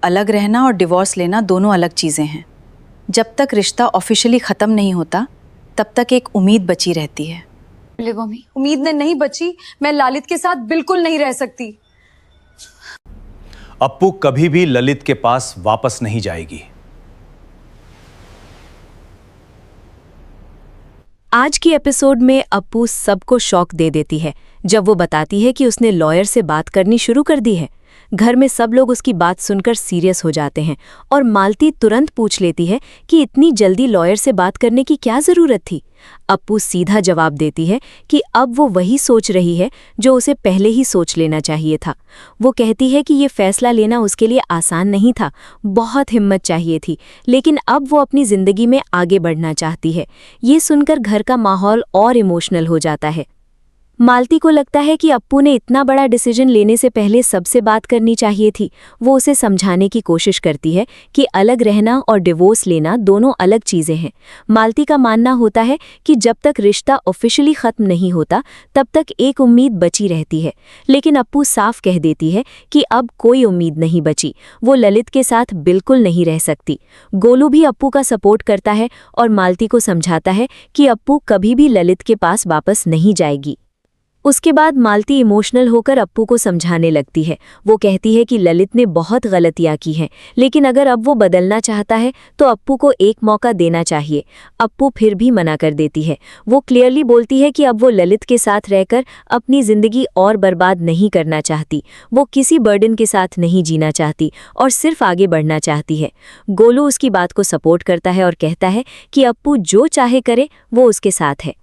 अलग रहना और डिवोर्स लेना दोनों अलग चीज़ें हैं। जब तक रिश्ता ऑफिशियली ख़त्म नहीं होता तब तक एक उम्मीद बची रहती है। मम्मी, उम्मीद ने नहीं बची। मैं ललित के साथ बिल्कुल नहीं रह सकती। अप्पू कभी भी ललित के पास वापस नहीं जाएगी। आज की एपिसोड में अप्पू सबको शॉक दे देती है जब वो बताती है कि उसने लॉयर से बात करनी शुरू कर दी है। घर में सब लोग उसकी बात सुनकर सीरियस हो जाते हैं और मालती तुरंत पूछ लेती है कि इतनी जल्दी लॉयर से बात करने की क्या जरूरत थी। अप्पू सीधा जवाब देती है कि अब वो वही सोच रही है जो उसे पहले ही सोच लेना चाहिए था। वो कहती है कि ये फैसला लेना उसके लिए आसान नहीं था, बहुत हिम्मत चाहिए थी, लेकिन अब वो अपनी जिंदगी में आगे बढ़ना चाहती है। ये सुनकर घर का माहौल और इमोशनल हो जाता है। मालती को लगता है कि अप्पू ने इतना बड़ा डिसीजन लेने से पहले सबसे बात करनी चाहिए थी। वो उसे समझाने की कोशिश करती है कि अलग रहना और डिवोर्स लेना दोनों अलग चीज़ें हैं। मालती का मानना होता है कि जब तक रिश्ता ऑफिशियली ख़त्म नहीं होता तब तक एक उम्मीद बची रहती है, लेकिन अप्पू साफ कह देती है कि अब कोई उम्मीद नहीं बची। वो ललित के साथ बिल्कुल नहीं रह सकती। गोलू भी अप्पू का सपोर्ट करता है और मालती को समझाता है कि अप्पू कभी भी ललित के पास वापस नहीं जाएगी। उसके बाद मालती इमोशनल होकर अप्पू को समझाने लगती है। वो कहती है कि ललित ने बहुत गलतियां की हैं, लेकिन अगर अब वो बदलना चाहता है तो अप्पू को एक मौका देना चाहिए। अप्पू फिर भी मना कर देती है। वो क्लियरली बोलती है कि अब वो ललित के साथ रहकर अपनी जिंदगी और बर्बाद नहीं करना चाहती। वो किसी बर्डन के साथ नहीं जीना चाहती और सिर्फ आगे बढ़ना चाहती है। गोलू उसकी बात को सपोर्ट करता है और कहता है कि अप्पू जो चाहे करे वो उसके साथ है।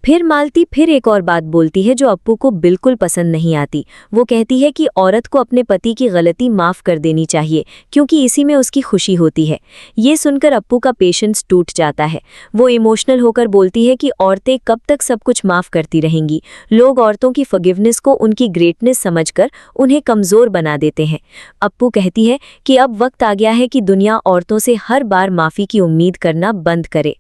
फिर मालती फिर एक और बात बोलती है जो अप्पू को बिल्कुल पसंद नहीं आती। वो कहती है कि औरत को अपने पति की गलती माफ़ कर देनी चाहिए क्योंकि इसी में उसकी खुशी होती है। ये सुनकर अप्पू का पेशेंस टूट जाता है। वो इमोशनल होकर बोलती है कि औरतें कब तक सब कुछ माफ़ करती रहेंगी। लोग औरतों की फॉरगिवनेस को उनकी ग्रेटनेस समझकर उन्हें कमज़ोर बना देते हैं। अप्पू कहती है कि अब वक्त आ गया है कि दुनिया औरतों से हर बार माफ़ी की उम्मीद करना बंद करे।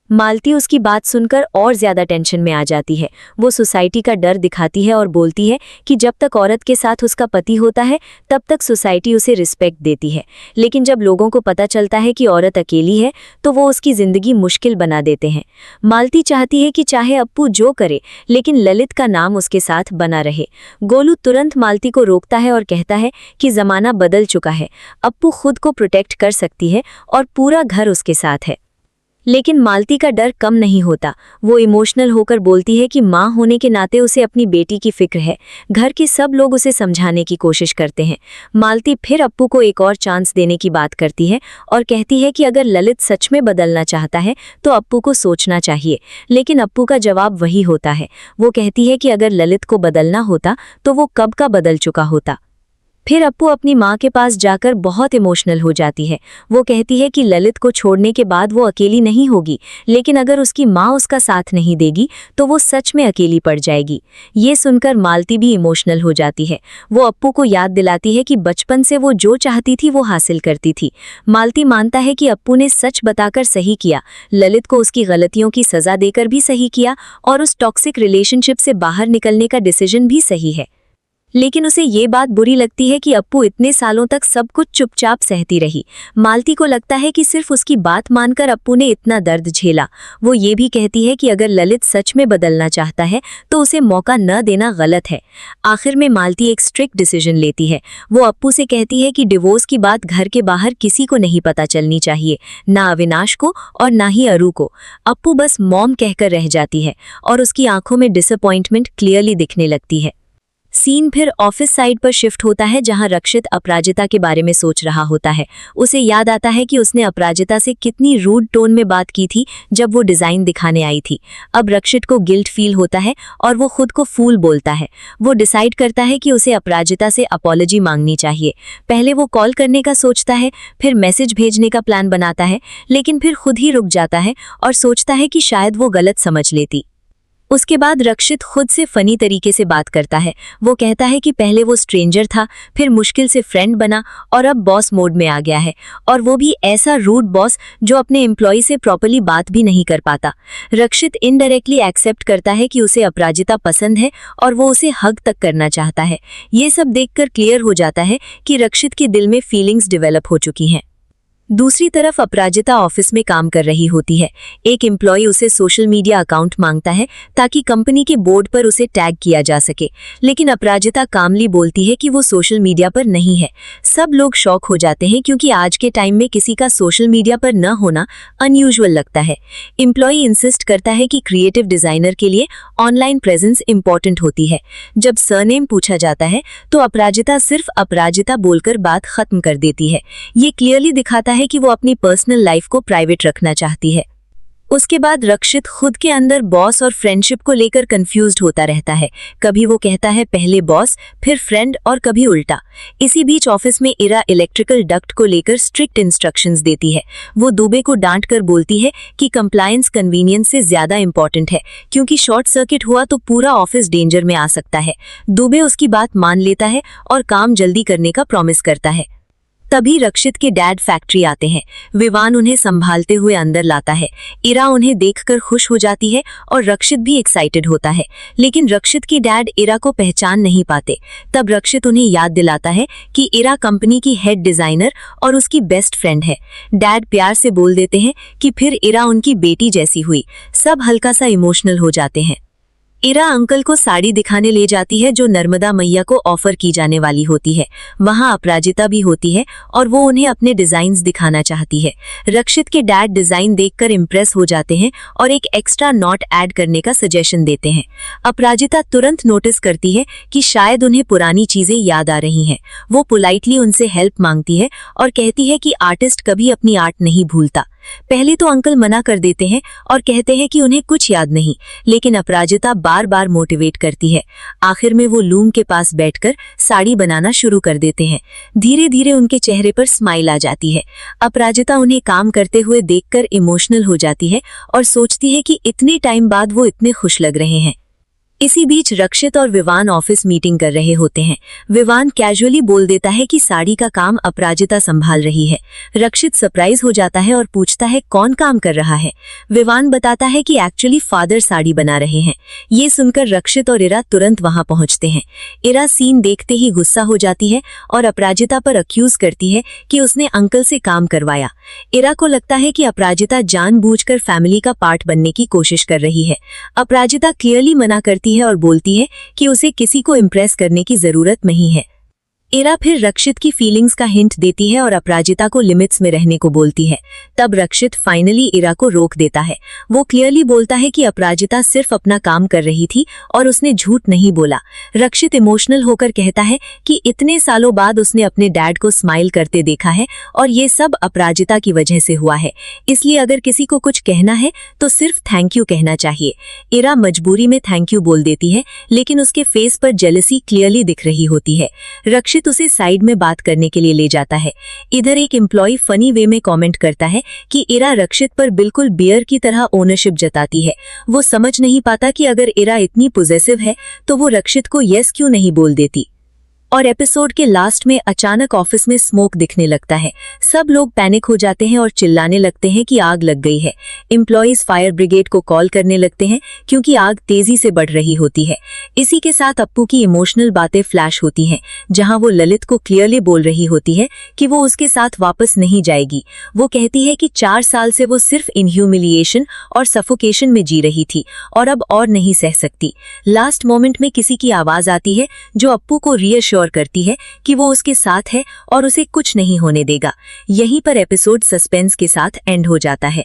मालती उसकी बात सुनकर और ज्यादा टेंशन में आ जाती है। वो सोसाइटी का डर दिखाती है और बोलती है कि जब तक औरत के साथ उसका पति होता है तब तक सोसाइटी उसे रिस्पेक्ट देती है, लेकिन जब लोगों को पता चलता है कि औरत अकेली है तो वो उसकी जिंदगी मुश्किल बना देते हैं। मालती चाहती है कि चाहे अप्पू जो करे लेकिन ललित का नाम उसके साथ बना रहे। गोलू तुरंत मालती को रोकता है और कहता है कि जमाना बदल चुका है, अप्पू खुद को प्रोटेक्ट कर सकती है और पूरा घर उसके साथ है। लेकिन मालती का डर कम नहीं होता। वो इमोशनल होकर बोलती है कि माँ होने के नाते उसे अपनी बेटी की फिक्र है। घर के सब लोग उसे समझाने की कोशिश करते हैं। मालती फिर अप्पू को एक और चांस देने की बात करती है और कहती है कि अगर ललित सच में बदलना चाहता है तो अप्पू को सोचना चाहिए, लेकिन अप्पू का जवाब वही होता है। वो कहती है कि अगर ललित को बदलना होता तो वो कब का बदल चुका होता। फिर अप्पू अपनी माँ के पास जाकर बहुत इमोशनल हो जाती है। वो कहती है कि ललित को छोड़ने के बाद वो अकेली नहीं होगी, लेकिन अगर उसकी माँ उसका साथ नहीं देगी तो वो सच में अकेली पड़ जाएगी। ये सुनकर मालती भी इमोशनल हो जाती है। वो अप्पू को याद दिलाती है कि बचपन से वो जो चाहती थी वो हासिल करती थी। मालती मानता है कि अप्पू ने सच बताकर सही किया, ललित को उसकी गलतियों की सज़ा देकर भी सही किया और उस टॉक्सिक रिलेशनशिप से बाहर निकलने का डिसीजन भी सही है। लेकिन उसे ये बात बुरी लगती है कि अप्पू इतने सालों तक सब कुछ चुपचाप सहती रही। मालती को लगता है कि सिर्फ उसकी बात मानकर अप्पू ने इतना दर्द झेला। वो ये भी कहती है कि अगर ललित सच में बदलना चाहता है तो उसे मौका न देना गलत है। आखिर में मालती एक स्ट्रिक्ट डिसीजन लेती है। वो अप्पू से कहती है कि डिवोर्स की बात घर के बाहर किसी को नहीं पता चलनी चाहिए, ना अविनाश को और ना ही अरू को। अप्पू बस मॉम कहकर रह जाती है और उसकी आंखों में डिसअपॉइंटमेंट क्लियरली दिखने लगती है। सीन फिर ऑफिस साइड पर शिफ्ट होता है जहां रक्षित अपराजिता के बारे में सोच रहा होता है। उसे याद आता है कि उसने अपराजिता से कितनी रूड टोन में बात की थी जब वो डिज़ाइन दिखाने आई थी। अब रक्षित को गिल्ट फील होता है और वो खुद को फूल बोलता है। वो डिसाइड करता है कि उसे अपराजिता से अपॉलॉजी मांगनी चाहिए। पहले वो कॉल करने का सोचता है, फिर मैसेज भेजने का प्लान बनाता है, लेकिन फिर खुद ही रुक जाता है और सोचता है कि शायद वो गलत समझ लेती। उसके बाद रक्षित खुद से फनी तरीके से बात करता है। वो कहता है कि पहले वो स्ट्रेंजर था, फिर मुश्किल से फ्रेंड बना और अब बॉस मोड में आ गया है, और वो भी ऐसा रूड बॉस जो अपने एम्प्लॉय से प्रॉपर्ली बात भी नहीं कर पाता। रक्षित इनडायरेक्टली एक्सेप्ट करता है कि उसे अपराजिता पसंद है और वो उसे हग तक करना चाहता है। ये सब देखकर क्लियर हो जाता है कि रक्षित के दिल में फीलिंग्स डेवलप हो चुकी हैं। दूसरी तरफ अपराजिता ऑफिस में काम कर रही होती है। एक एम्प्लॉय उसे सोशल मीडिया अकाउंट मांगता है ताकि कंपनी के बोर्ड पर उसे टैग किया जा सके, लेकिन अपराजिता कामली बोलती है कि वो सोशल मीडिया पर नहीं है। सब लोग शॉक हो जाते हैं क्योंकि आज के टाइम में किसी का सोशल मीडिया पर न होना अनयूजुअल लगता है। एम्प्लॉय इंसिस्ट करता है कि क्रिएटिव डिजाइनर के लिए ऑनलाइन प्रेजेंस इंपॉर्टेंट होती है। जब सरनेम पूछा जाता है तो अपराजिता सिर्फ अपराजिता बोलकर बात खत्म कर देती है। ये क्लियरली दिखाता है कि वो अपनी पर्सनल लाइफ को प्राइवेट रखना चाहती है। उसके बाद रक्षित खुद के अंदर बॉस और फ्रेंडशिप को लेकर कंफ्यूज्ड होता रहता है। कभी वो कहता है पहले बॉस फिर फ्रेंड और कभी उल्टा। इसी बीच ऑफिस में इरा इलेक्ट्रिकल डक्ट को लेकर स्ट्रिक्ट इंस्ट्रक्शंस देती है। वो दुबे को डांट कर बोलती है कि कंप्लायंस कन्वीनियंस से ज्यादा इंपॉर्टेंट है, क्योंकि शॉर्ट सर्किट हुआ तो पूरा ऑफिस डेंजर में आ सकता है। दुबे उसकी बात मान लेता है और काम जल्दी करने का प्रॉमिस करता है। तभी रक्षित के डैड फैक्ट्री आते हैं। विवान उन्हें संभालते हुए अंदर लाता है। इरा उन्हें देखकर खुश हो जाती है और रक्षित भी एक्साइटेड होता है, लेकिन रक्षित के डैड इरा को पहचान नहीं पाते। तब रक्षित उन्हें याद दिलाता है कि इरा कंपनी की हेड डिजाइनर और उसकी बेस्ट फ्रेंड है। डैड प्यार से बोल देते हैं कि फिर इरा उनकी बेटी जैसी हुई। सब हल्का सा इमोशनल हो जाते हैं। इरा अंकल को साड़ी दिखाने ले जाती है जो नर्मदा मैया को ऑफर की जाने वाली होती है। वहां अपराजिता भी होती है और वो उन्हें अपने डिजाइन्स दिखाना चाहती है। रक्षित के डैड डिजाइन देखकर इम्प्रेस हो जाते हैं और एक एक्स्ट्रा नॉट ऐड करने का सजेशन देते हैं। अपराजिता तुरंत नोटिस करती है कि शायद उन्हें पुरानी चीजें याद आ रही हैं। वो पोलाइटली उनसे हेल्प मांगती है और कहती है कि आर्टिस्ट कभी अपनी आर्ट नहीं भूलता। पहले तो अंकल मना कर देते हैं और कहते हैं कि उन्हें कुछ याद नहीं, लेकिन अपराजिता बार बार मोटिवेट करती है। आखिर में वो लूम के पास बैठकर साड़ी बनाना शुरू कर देते हैं। धीरे धीरे उनके चेहरे पर स्माइल आ जाती है। अपराजिता उन्हें काम करते हुए देखकर इमोशनल हो जाती है और सोचती है कि इतने टाइम बाद वो इतने खुश लग रहे हैं। इसी बीच रक्षित और विवान ऑफिस मीटिंग कर रहे होते हैं। विवान कैजुअली बोल देता है कि साड़ी का काम अपराजिता संभाल रही है। रक्षित सरप्राइज हो जाता है और पूछता है कौन काम कर रहा है। विवान बताता है कि एक्चुअली फादर साड़ी बना रहे हैं। ये सुनकर रक्षित और इरा तुरंत वहां पहुंचते हैं। इरा सीन देखते ही गुस्सा हो जाती है और अपराजिता पर अक्यूज करती है कि उसने अंकल से काम करवाया। इरा को लगता है कि अपराजिता जानबूझकर फैमिली का पार्ट बनने की कोशिश कर रही है। अपराजिता क्लियरली मना करती है और बोलती है कि उसे किसी को इम्प्रेस करने की जरूरत नहीं है। इरा फिर रक्षित की फीलिंग्स का हिंट देती है और अपराजिता को लिमिट्स में रहने को बोलती है। तब रक्षित फाइनली इरा को रोक देता है। वो क्लियरली बोलता है कि अपराजिता सिर्फ अपना काम कर रही थी और उसने झूठ नहीं बोला। रक्षित इमोशनल होकर कहता है कि इतने सालों बाद उसने अपने डैड को स्माइल करते देखा है और ये सब अपराजिता की वजह से हुआ है, इसलिए अगर किसी को कुछ कहना है तो सिर्फ थैंक यू कहना चाहिए। इरा मजबूरी में थैंक यू बोल देती है, लेकिन उसके फेस पर जेलसी क्लियरली दिख रही होती है। रक्षित उसे साइड में बात करने के लिए ले जाता है। इधर एक एम्प्लॉय फनी वे में कमेंट करता है कि इरा रक्षित पर बिल्कुल बियर की तरह ओनरशिप जताती है। वो समझ नहीं पाता कि अगर इरा इतनी पॉजिटिव है तो वो रक्षित को यस क्यों नहीं बोल देती। और एपिसोड के लास्ट में अचानक ऑफिस में स्मोक दिखने लगता है। सब लोग पैनिक हो जाते हैं और चिल्लाने लगते हैं कि आग लग गई है। एम्प्लॉइज फायर ब्रिगेड को कॉल करने लगते हैं क्योंकि आग तेजी से बढ़ रही होती है। इसी के साथ अप्पू की इमोशनल बातें फ्लैश होती हैं, जहां वो ललित को क्लियरली बोल रही होती है कि वो उसके साथ वापस नहीं जाएगी। वो कहती है कि 4 साल से वो सिर्फ इन ह्यूमिलिएशन और सफोकेशन में जी रही थी और अब और नहीं सह सकती। लास्ट मोमेंट में किसी की आवाज आती है जो अप्पू को रीअश्योर करती है कि वो उसके साथ है और उसे कुछ नहीं होने देगा। यहीं पर एपिसोड सस्पेंस के साथ एंड हो जाता है।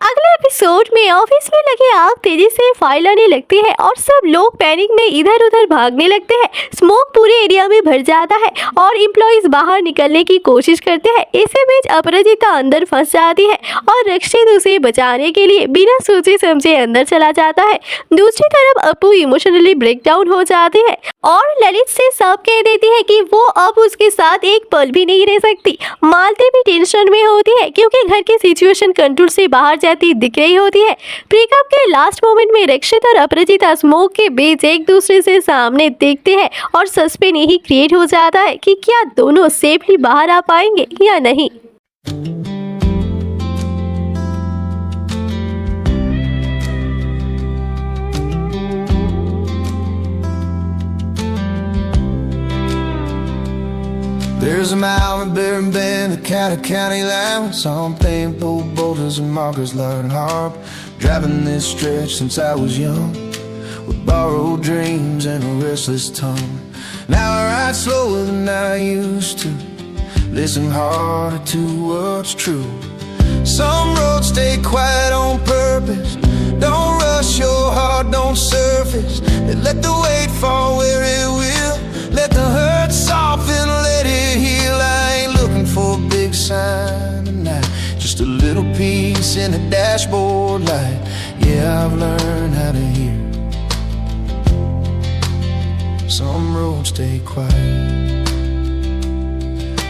अगले एपिसोड में ऑफिस में लगे आग तेजी से फैलने लगती है और सब लोग पैनिक में इधर उधर भागने लगते हैं। स्मोक पूरे एरिया में भर जाता है और एम्प्लॉइज बाहर निकलने की कोशिश करते हैं। इसी बीच अपराजिता अंदर फंस जाती है और रक्षित उसे बचाने के लिए बिना सोचे समझे अंदर चला जाता है। दूसरी तरफ अप्पू इमोशनली ब्रेकडाउन हो जाती है और ललित से सब कह देती है कि वो अब उसके साथ एक पल भी नहीं रह सकती। मालती भी टेंशन में होती है क्योंकि घर की सिचुएशन कंट्रोल से बाहर हार जाती दिख रही होती है। ब्रेकअप के लास्ट मोमेंट में रक्षित और अपराजिता स्मोक के बीच एक दूसरे से सामने देखते हैं और सस्पेंस यही क्रिएट हो जाता है कि क्या दोनों सेफली बाहर आ पाएंगे या नहीं। There's a mountain bearing bend, the county line. Some paint boat boulders and markers learn harp. Driving this stretch since I was young, with borrowed dreams and a restless tongue. Now I ride slower than I used to, listen harder to what's true. Some roads stay quiet on purpose, don't rush your heart, don't surface. They let the weight fall where it will, let the hurt soften, let it heal. I ain't looking for a big sign tonight, just a little piece in the dashboard light. Yeah, I've learned how to hear. Some roads stay quiet.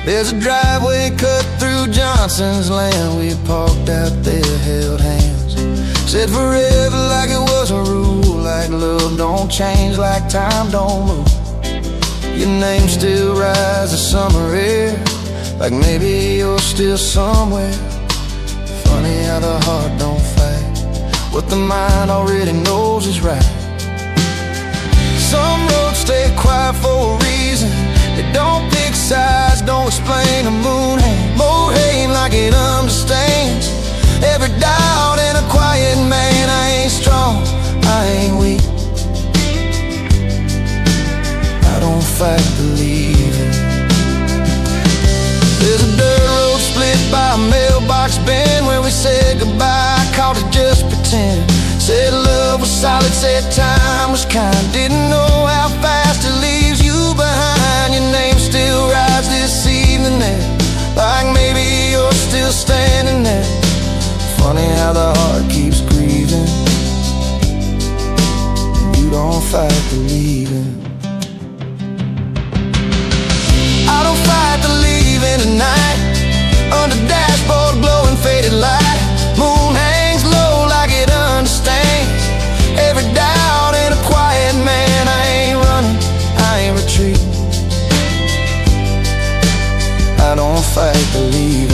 There's a driveway cut through Johnson's land. We parked out there, held hands, said forever like it was a rule, like love don't change, like time don't move. Your name still rises summer air, like maybe you're still somewhere. Funny how the heart don't fight what the mind already knows is right. Some roads stay quiet for a reason, they don't pick sides, don't explain a moon hand. Mohane like it understands every doubt in a quiet man. I ain't strong, I ain't weak, I don't fight believing. There's a dirt road split by a mailbox bin where we said goodbye, called it just pretend. Said love was solid, said time was kind, didn't know how fast it leaves you behind. Your name still rises this evening there, like maybe you're still standing there. Funny how the heart keeps grieving, you don't fight believing. I don't fight the leaving tonight, under dashboard glowing faded light. Moon hangs low like it understands every doubt in a quiet man. I ain't running, I ain't retreating, I don't fight believing.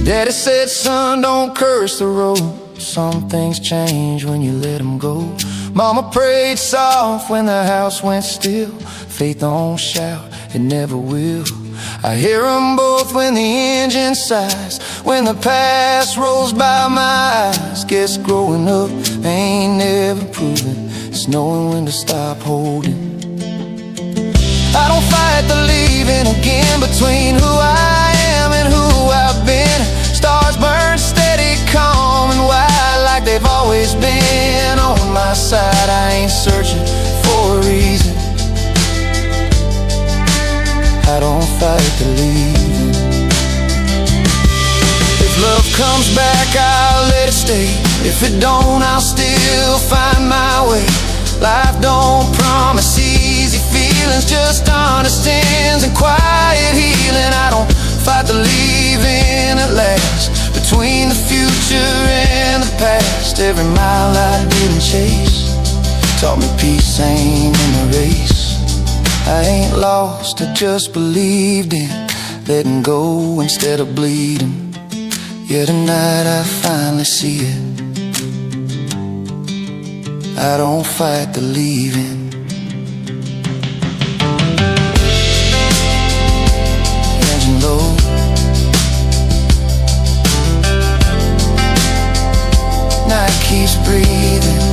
Daddy said, son, don't curse the road, some things change when you let them go. Mama prayed soft when the house went still, faith don't shout, it never will. I hear them both when the engine sighs, when the past rolls by my eyes. Guess growing up ain't never proven, it's knowing when to stop holding. I don't fight the leaving again, between who I am and who I've been. Stars burn steady, calm and wide, like they've always been on my side. I ain't searching for a reason, I don't fight the leaving. If love comes back, I'll let it stay. If it don't, I'll still find my way. Life don't promise easy feelings, just honest ends and quiet healing. I don't fight the leaving at last, between the future and the past. Every mile I didn't chase taught me peace ain't in the race. I ain't lost, I just believed in letting go instead of bleeding. Yeah, tonight I finally see it, I don't fight the leaving. Engine low, night keeps breathing,